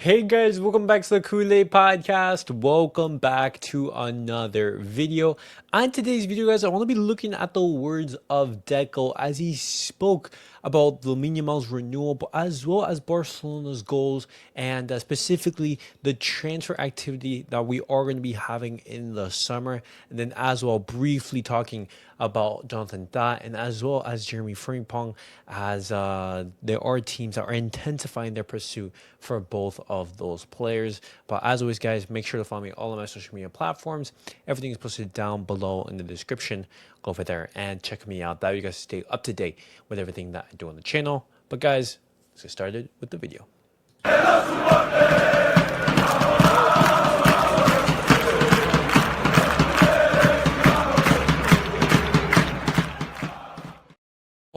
Hey guys, welcome back to the Kool-Aid Podcast. Welcome back to another video. On today's video, guys, I want to be looking at the words of Deco as he spoke about Lamine Yamal's renewal, but as well as Barcelona's goals and specifically the transfer activity that we are going to be having in the summer. And then as well, briefly talking about Jonathan Tah and as well as Jeremy Frankong, as there are teams that are intensifying their pursuit for both of those players. But as always, guys, make sure to follow me all on my social media platforms. Everything is posted down below in the description. Go over there and check me out. That way you guys stay up to date with everything that I do on the channel. But guys, let's get started with the video.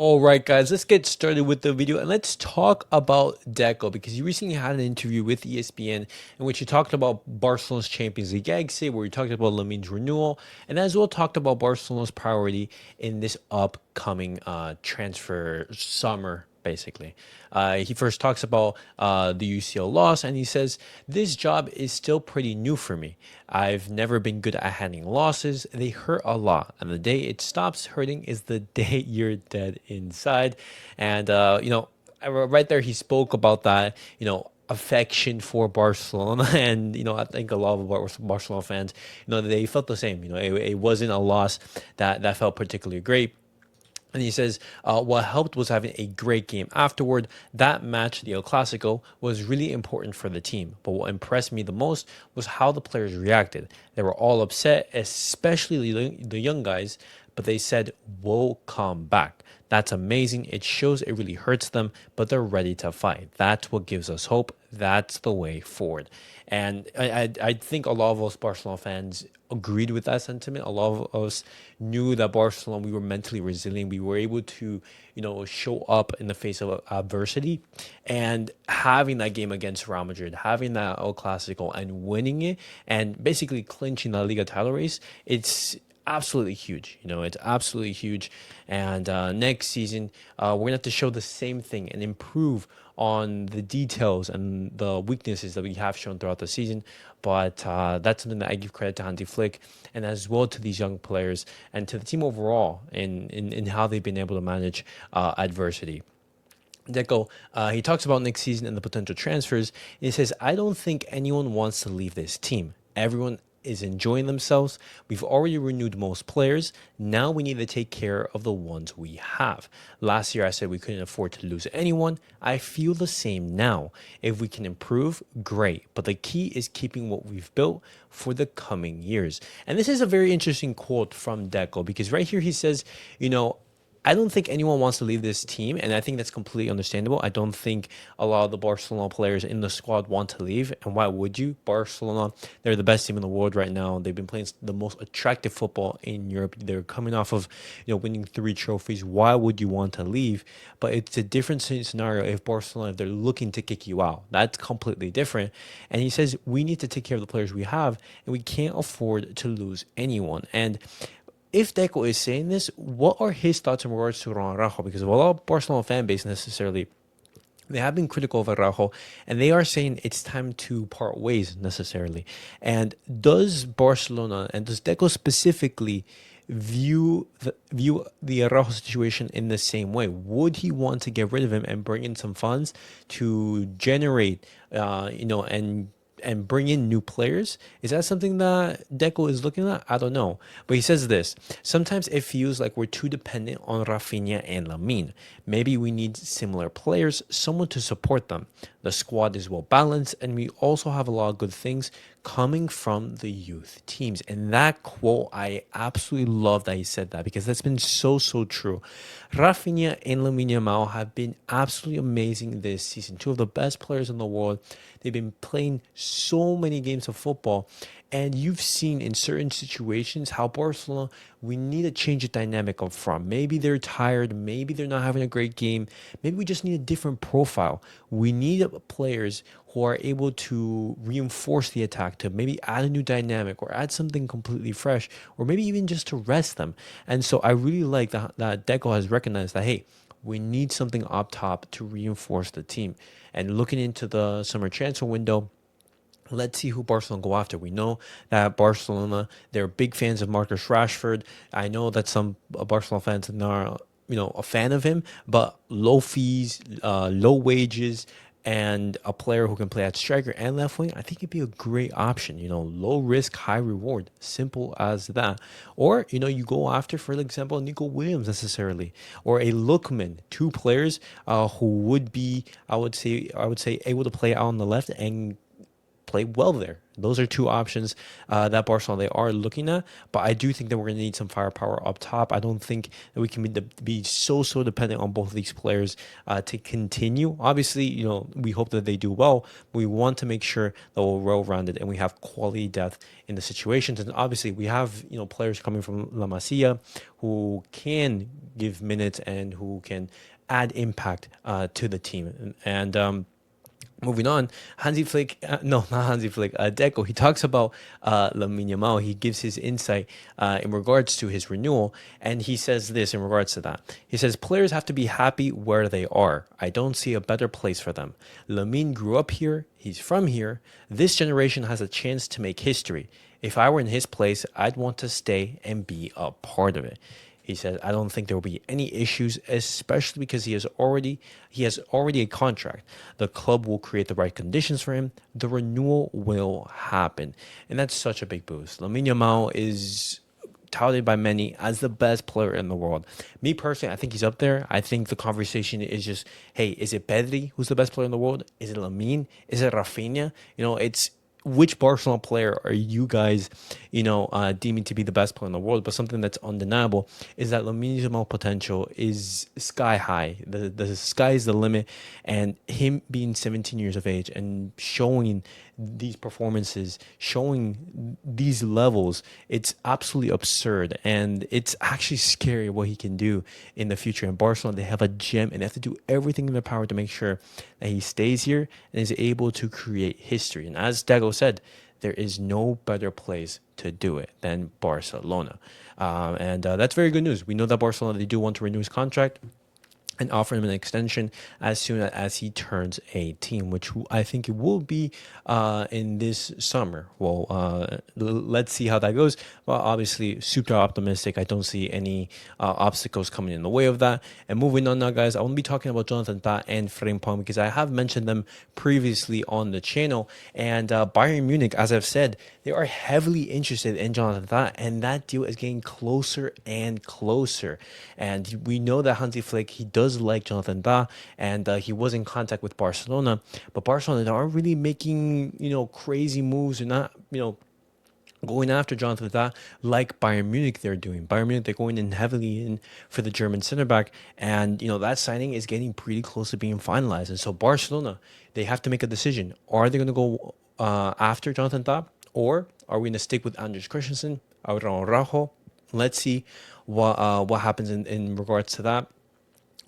All right, guys, let's get started with the video and let's talk about Deco because you recently had an interview with ESPN in which you talked about Barcelona's Champions League exit, where you talked about Lamine's renewal, and as well talked about Barcelona's priority in this upcoming transfer summer. Basically, he first talks about the UCL loss, and he says, "This job is still pretty new for me. I've never been good at handling losses. They hurt a lot, and the day it stops hurting is the day you're dead inside." And right there, he spoke about that. Affection for Barcelona, and I think a lot of Barcelona fans, they felt the same. It wasn't a loss that felt particularly great. And he says, what helped was having a great game afterward. That match, the El Clásico, was really important for the team. But what impressed me the most was how the players reacted. They were all upset, especially the young guys, but they said, "We'll come back." That's amazing. It shows it really hurts them, but they're ready to fight. That's what gives us hope. That's the way forward. And I think a lot of us Barcelona fans agreed with that sentiment. A lot of us knew that Barcelona, we were mentally resilient. We were able to, show up in the face of adversity. And having that game against Real Madrid, having that El Clásico and winning it and basically clinching the Liga title race, it's absolutely huge. It's absolutely huge. And next season, we're going to have to show the same thing and improve on the details and the weaknesses that we have shown throughout the season. But that's something that I give credit to Hansi Flick and as well to these young players and to the team overall in how they've been able to manage adversity. Deco, he talks about next season and the potential transfers. He says, "I don't think anyone wants to leave this team. Everyone is enjoying themselves. We've already renewed most players. Now we need to take care of the ones we have. Last year I said we couldn't afford to lose anyone. I feel the same now. If we can improve, great. But the key is keeping what we've built for the coming years." And this is a very interesting quote from Deco because right here he says, I don't think anyone wants to leave this team, and I think that's completely understandable. I don't think a lot of the Barcelona players in the squad want to leave, and why would you? Barcelona, they're the best team in the world right now. They've been playing the most attractive football in Europe. They're coming off of, winning 3 trophies. Why would you want to leave? But it's a different scenario if Barcelona, if they're looking to kick you out. That's completely different. And he says, we need to take care of the players we have, and we can't afford to lose anyone. And if Deco is saying this, what are his thoughts in regards to Araujo? Because a lot of Barcelona fan base necessarily, they have been critical of Araujo, and they are saying it's time to part ways necessarily. And does Barcelona and does Deco specifically view the Araujo situation in the same way? Would he want to get rid of him and bring in some funds to generate, and bring in new players? Is that something that Deco is looking at? I don't know. But he says this, sometimes it feels like we're too dependent on Raphinha and Lamine. Maybe we need similar players, someone to support them. The squad is well balanced, and we also have a lot of good things coming from the youth teams. And that quote, I absolutely love that he said that because that's been so true. Raphinha and Lamine Yamal have been absolutely amazing this season. 2 of the best players in the world. They've been playing so many games of football. And you've seen in certain situations how Barcelona, we need to change the dynamic up front. Maybe they're tired. Maybe they're not having a great game. Maybe we just need a different profile. We need players who are able to reinforce the attack, to maybe add a new dynamic or add something completely fresh, or maybe even just to rest them. And so I really like that Deco has recognized that, hey, we need something up top to reinforce the team. And looking into the summer transfer window, let's see who Barcelona go after. We know that Barcelona, they're big fans of Marcus Rashford. I know that some Barcelona fans are not, a fan of him, but low fees, low wages, and a player who can play at striker and left wing, I think it'd be a great option. Low risk, high reward. Simple as that. Or, you go after, for example, Nico Williams necessarily, or a Lookman, two players who would be, I would say, able to play out on the left and play well there. Those are two options that Barcelona they are looking at. But I do think that we're going to need some firepower up top. I don't think that we can be so dependent on both of these players to continue. Obviously, we hope that they do well. We want to make sure that we're well-rounded and we have quality depth in the situations. And obviously, we have players coming from La Masia who can give minutes and who can add impact to the team. And moving on, Hansi Flick, no, not Hansi Flick, Deco, he talks about Lamine Yamal. He gives his insight in regards to his renewal, and he says this in regards to that. He says, players have to be happy where they are. I don't see a better place for them. Lamine grew up here. He's from here. This generation has a chance to make history. If I were in his place, I'd want to stay and be a part of it. He said, I don't think there will be any issues, especially because he has already a contract. The club will create the right conditions for him. The renewal will happen. And that's such a big boost. Lamine Yamal is touted by many as the best player in the world. Me personally, I think he's up there. I think the conversation is just, hey, is it Pedri who's the best player in the world? Is it Lamine? Is it Raphinha? It's which Barcelona player are you guys, deeming to be the best player in the world? But something that's undeniable is that Lamine Yamal potential is sky high. The sky is the limit, and him being 17 years of age and showing these performances, showing these levels, it's absolutely absurd, and it's actually scary what he can do in the future. In Barcelona, they have a gem, and they have to do everything in their power to make sure that he stays here and is able to create history. And as Deco said, there is no better place to do it than Barcelona. And that's very good news. We know that Barcelona, they do want to renew his contract and offer him an extension as soon as he turns 18, which I think it will be in this summer. Well, let's see how that goes. Well, obviously, super optimistic. I don't see any obstacles coming in the way of that. And moving on now, guys, I want to be talking about Jonathan Tah and Frankong because I have mentioned them previously on the channel. And Bayern Munich, as I've said, they are heavily interested in Jonathan Tah, and that deal is getting closer and closer. And we know that Hansi Flick, he does like Jonathan Tah, and he was in contact with Barcelona, but Barcelona, they aren't really making crazy moves. They're not going after Jonathan Tah like Bayern Munich they're doing. Bayern Munich, they're going in heavily in for the German center back, and that signing is getting pretty close to being finalized. And so Barcelona, they have to make a decision. Are they going to go after Jonathan Tah, or are we going to stick with Andres Christensen, Araujo? Let's see what happens in regards to that.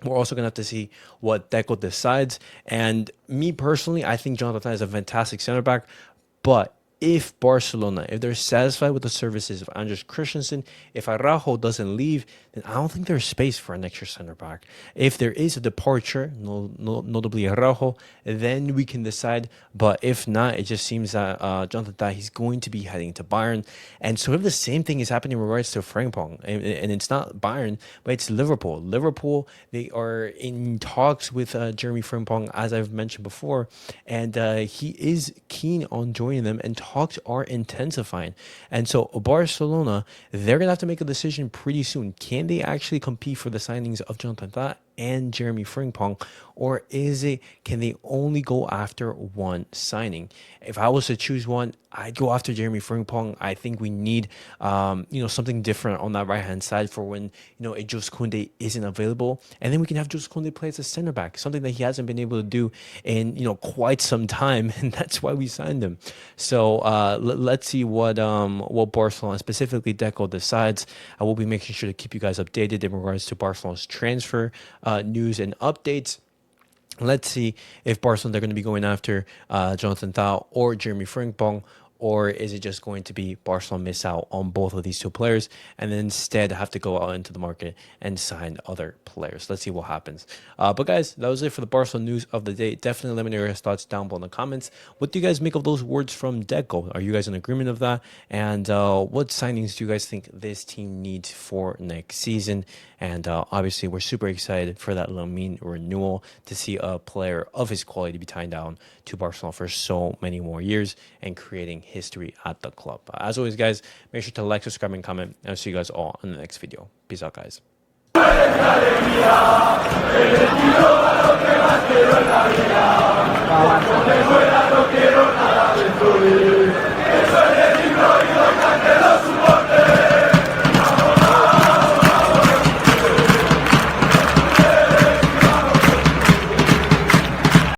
We're also going to have to see what Deco decides. And me personally, I think Jonathan Tah is a fantastic center back. But if Barcelona, if they're satisfied with the services of Andres Christensen, if Araujo doesn't leave, then I don't think there's space for an extra center back. If there is a departure, notably Araujo, then we can decide. But if not, it just seems that Jonathan Tah, he's going to be heading to Bayern. And sort of the same thing is happening in regards to Frankong. And it's not Bayern, but it's Liverpool. Liverpool, they are in talks with Jeremy Frimpong, as I've mentioned before. And he is keen on joining them, and talks are intensifying. And so Barcelona, they're going to have to make a decision pretty soon. Can they actually compete for the signings of Jonathan Tah and Jeremy Frimpong, or can they only go after one signing? If I was to choose one, I'd go after Jeremy Frimpong. I think we need something different on that right hand side for when a Jules Koundé isn't available, and then we can have Jules Koundé play as a center back, something that he hasn't been able to do in quite some time, and that's why we signed him. So let's see what Barcelona, specifically Deco, decides. I will be making sure to keep you guys updated in regards to Barcelona's transfer news and updates. Let's see if Barcelona, they're going to be going after Jonathan Tah or Jeremy Frimpong, Or is it just going to be Barcelona miss out on both of these two players and then instead have to go out into the market and sign other players? Let's see what happens. But guys, that was it for the Barcelona news of the day. Definitely let me know your thoughts down below in the comments. What do you guys make of those words from Deco? Are you guys in agreement of that? And what signings do you guys think this team needs for next season? And obviously, we're super excited for that Lamine renewal, to see a player of his quality be tied down to Barcelona for so many more years and creating history at the club. As always, guys, make sure to like, subscribe, and comment. And I'll see you guys all in the next video. Peace out, guys.